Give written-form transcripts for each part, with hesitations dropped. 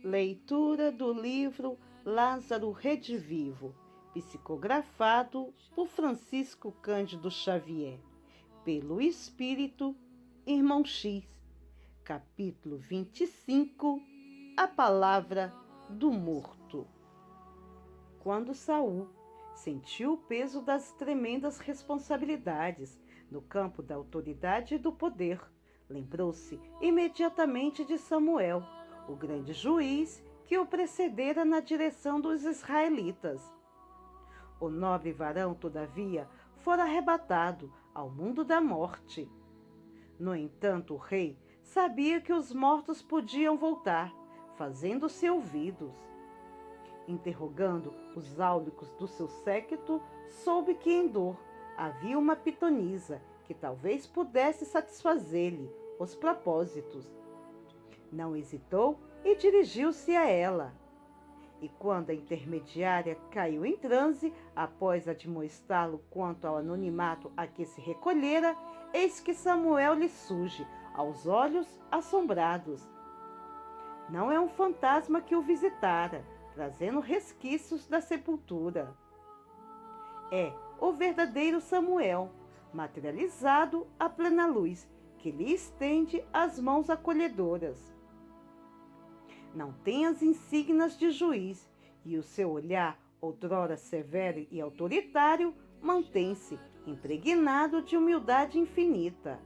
Leitura do livro Lázaro Redivivo, psicografado por Francisco Cândido Xavier, pelo Espírito, Irmão X, capítulo 25, a palavra do morto. Quando Saul sentiu o peso das tremendas responsabilidades no campo da autoridade e do poder, lembrou-se imediatamente de Samuel, o grande juiz que o precedera na direção dos israelitas. O nobre varão, todavia, fora arrebatado ao mundo da morte. No entanto, o rei sabia que os mortos podiam voltar, fazendo-se ouvidos. Interrogando os áulicos do seu séquito, soube que em Dor havia uma pitonisa que talvez pudesse satisfazer-lhe os propósitos. Não hesitou e dirigiu-se a ela. E quando a intermediária caiu em transe, após admoestá-lo quanto ao anonimato a que se recolhera, eis que Samuel lhe surge, aos olhos assombrados. Não é um fantasma que o visitara, trazendo resquícios da sepultura. É o verdadeiro Samuel, materializado à plena luz, que lhe estende as mãos acolhedoras. Não tem as insígnias de juiz, e o seu olhar, outrora severo e autoritário, mantém-se impregnado de humildade infinita.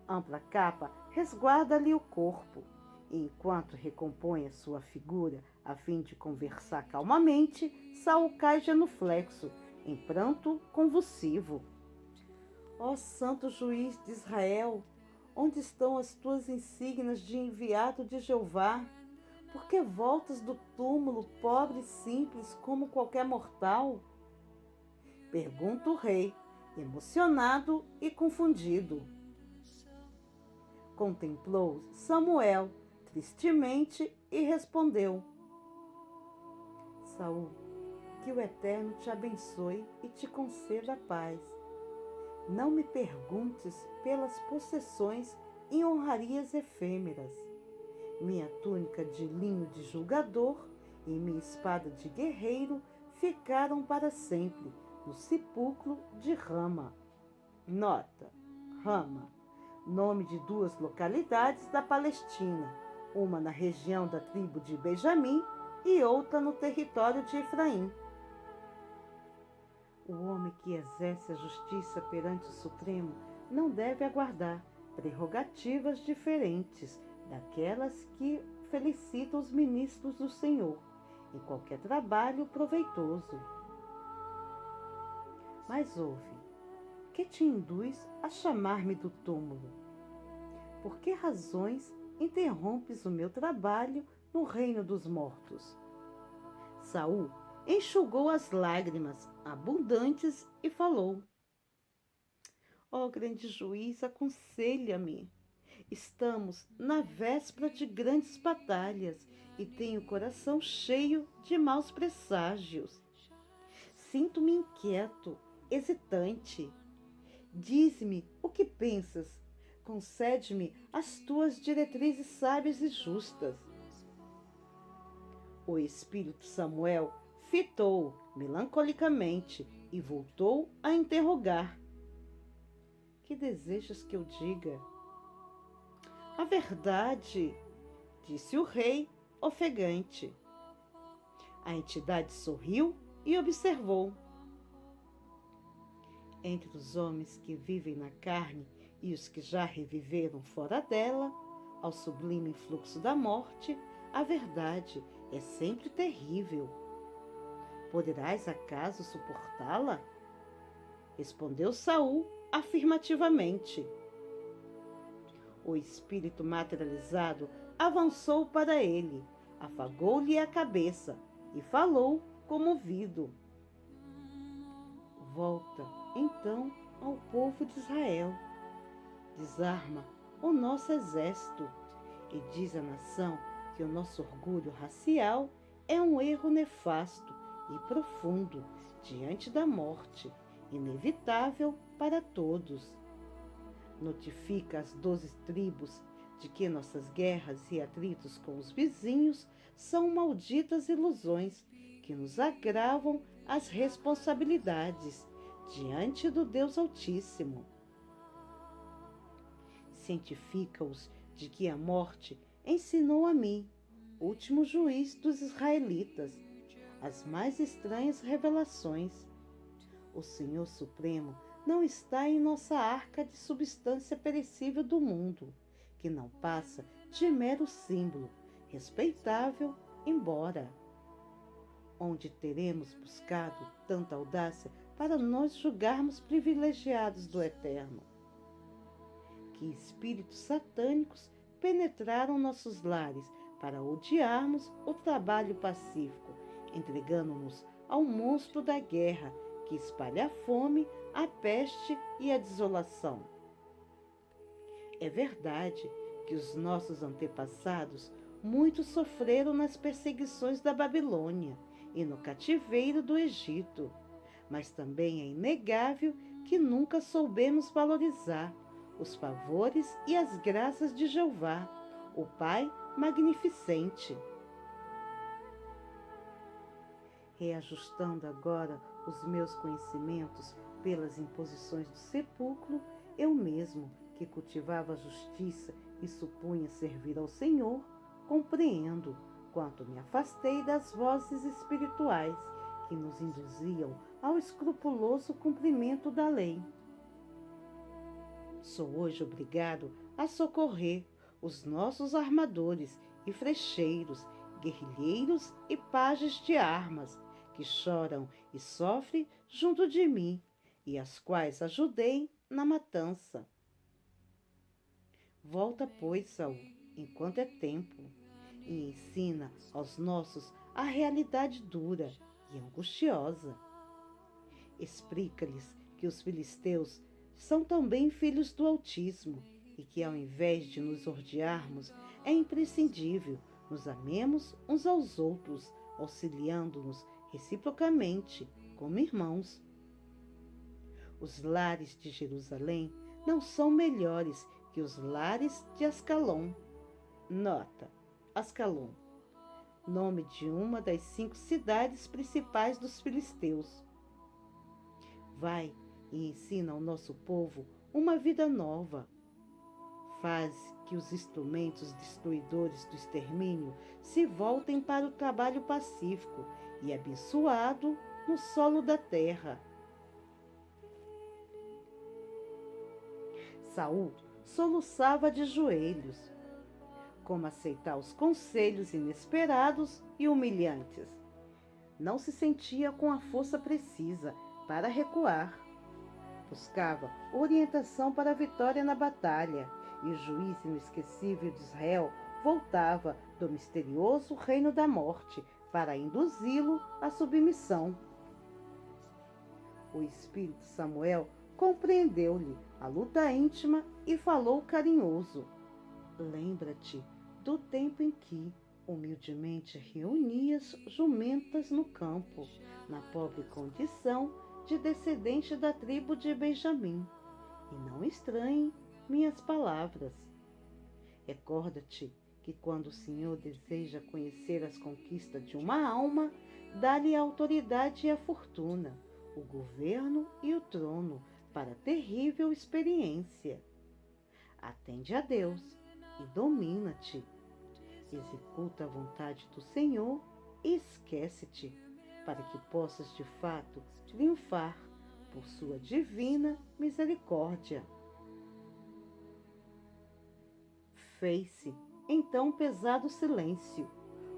Ampla capa resguarda-lhe o corpo, e enquanto recompõe a sua figura a fim de conversar calmamente, Saul cai genuflexo, em pranto convulsivo. Ó santo juiz de Israel, onde estão as tuas insígnias de enviado de Jeová? Por que voltas do túmulo pobre e simples como qualquer mortal? Pergunta o rei, emocionado e confundido. Contemplou Samuel tristemente e respondeu: Saul, que o Eterno te abençoe e te conceda a paz. Não me perguntes pelas possessões e honrarias efêmeras. Minha túnica de linho de julgador e minha espada de guerreiro ficaram para sempre no sepulcro de Rama. Nota: Rama, nome de duas localidades da Palestina, uma na região da tribo de Benjamim e outra no território de Efraim. O homem que exerce a justiça perante o Supremo não deve aguardar prerrogativas diferentes daquelas que felicitam os ministros do Senhor em qualquer trabalho proveitoso. Mas ouve, que te induz a chamar-me do túmulo? Por que razões interrompes o meu trabalho no reino dos mortos? Saul enxugou as lágrimas abundantes e falou: Ó grande juiz, aconselha-me. Estamos na véspera de grandes batalhas e tenho o coração cheio de maus presságios. Sinto-me inquieto, hesitante. Dize-me o que pensas. Concede-me as tuas diretrizes sábias e justas. O espírito Samuel fitou melancolicamente e voltou a interrogar. Que desejas que eu diga? A verdade, disse o rei, ofegante. A entidade sorriu e observou. Entre os homens que vivem na carne e os que já reviveram fora dela, ao sublime influxo da morte, a verdade é sempre terrível. Poderás acaso suportá-la? Respondeu Saul afirmativamente. O espírito materializado avançou para ele, afagou-lhe a cabeça e falou comovido. Volta, então, ao povo de Israel. Desarma o nosso exército e diz à nação que o nosso orgulho racial é um erro nefasto e profundo diante da morte, inevitável para todos. Notifica as 12 tribos de que nossas guerras e atritos com os vizinhos são malditas ilusões que nos agravam as responsabilidades diante do Deus Altíssimo. Cientifica-os de que a morte ensinou a mim, último juiz dos israelitas, as mais estranhas revelações. O Senhor Supremo não está em nossa arca de substância perecível do mundo, que não passa de mero símbolo, respeitável, embora. Onde teremos buscado tanta audácia para nós julgarmos privilegiados do Eterno? Que espíritos satânicos penetraram nossos lares para odiarmos o trabalho pacífico, entregando-nos ao monstro da guerra que espalha a fome, a peste e a desolação. É verdade que os nossos antepassados muito sofreram nas perseguições da Babilônia e no cativeiro do Egito, mas também é inegável que nunca soubemos valorizar os favores e as graças de Jeová, o Pai Magnificente. Reajustando agora os meus conhecimentos pelas imposições do sepulcro, eu mesmo, que cultivava a justiça e supunha servir ao Senhor, compreendo quanto me afastei das vozes espirituais que nos induziam ao escrupuloso cumprimento da lei. Sou hoje obrigado a socorrer os nossos armadores e flecheiros, guerrilheiros e pajes de armas, que choram e sofrem junto de mim, e as quais ajudei na matança. Volta, pois, Saul, enquanto é tempo, e ensina aos nossos a realidade dura e angustiosa. Explica-lhes que os filisteus são também filhos do Altíssimo e que, ao invés de nos odiarmos, é imprescindível nos amemos uns aos outros, auxiliando-nos reciprocamente como irmãos. Os lares de Jerusalém não são melhores que os lares de Ascalon. Nota: Ascalon, nome de uma das 5 cidades principais dos filisteus. Vai e ensina ao nosso povo uma vida nova. Faz que os instrumentos destruidores do extermínio se voltem para o trabalho pacífico e abençoado no solo da terra. Saul soluçava de joelhos. Como aceitar os conselhos inesperados e humilhantes? Não se sentia com a força precisa para recuar. Buscava orientação para a vitória na batalha, e o juiz inesquecível de Israel voltava do misterioso reino da morte para induzi-lo à submissão. O espírito de Samuel compreendeu-lhe a luta íntima e falou carinhoso: lembra-te do tempo em que humildemente reunias jumentas no campo, na pobre condição de descendente da tribo de Benjamim, e não estranhe minhas palavras. Recorda-te que quando o Senhor deseja conhecer as conquistas de uma alma, dá-lhe a autoridade e a fortuna, o governo e o trono para a terrível experiência. Atende a Deus e domina-te. Executa a vontade do Senhor e esquece-te, para que possas de fato triunfar por sua divina misericórdia. Fez-se então pesado silêncio,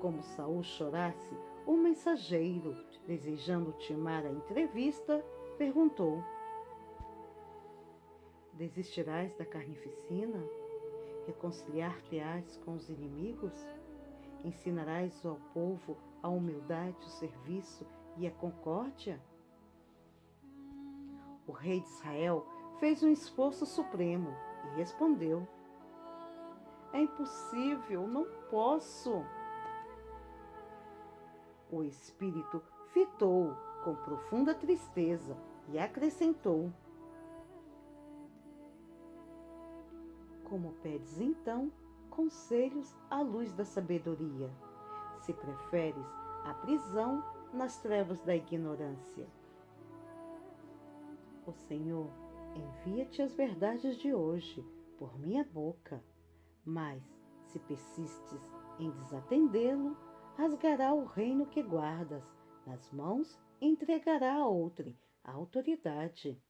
como Saul chorasse. O mensageiro, desejando ultimar a entrevista, perguntou: desistirás da carnificina? Reconciliar-te-ás com os inimigos? Ensinarás ao povo a humildade, o serviço e a concórdia? O rei de Israel fez um esforço supremo e respondeu: é impossível, não posso. O espírito fitou-o com profunda tristeza e acrescentou: como pedes então conselhos à luz da sabedoria? se preferes a prisão nas trevas da ignorância. O Senhor envia-te as verdades de hoje por minha boca, mas, se persistes em desatendê-lo, rasgará o reino que guardas nas mãos e entregará a outrem a autoridade.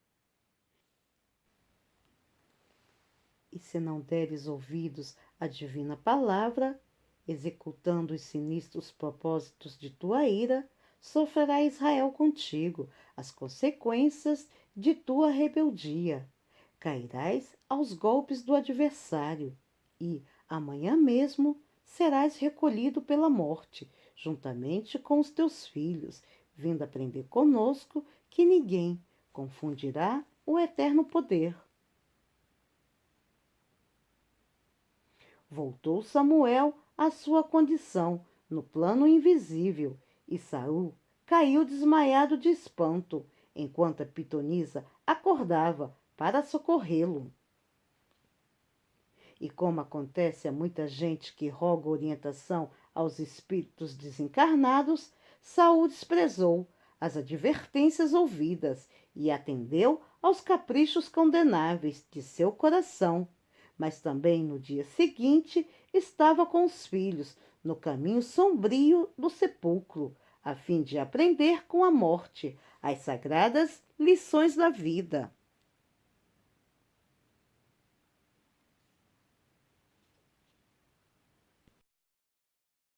E se não deres ouvidos à divina palavra, executando os sinistros propósitos de tua ira, sofrerá Israel contigo as consequências de tua rebeldia. Cairás aos golpes do adversário e, amanhã mesmo, serás recolhido pela morte, juntamente com os teus filhos, vindo aprender conosco que ninguém confundirá o eterno poder. Voltou Samuel à sua condição no plano invisível, e Saul caiu desmaiado de espanto, enquanto a pitonisa acordava para socorrê-lo. E como acontece a muita gente que roga orientação aos espíritos desencarnados, Saul desprezou as advertências ouvidas e atendeu aos caprichos condenáveis de seu coração. Mas também no dia seguinte estava com os filhos no caminho sombrio do sepulcro, a fim de aprender com a morte as sagradas lições da vida.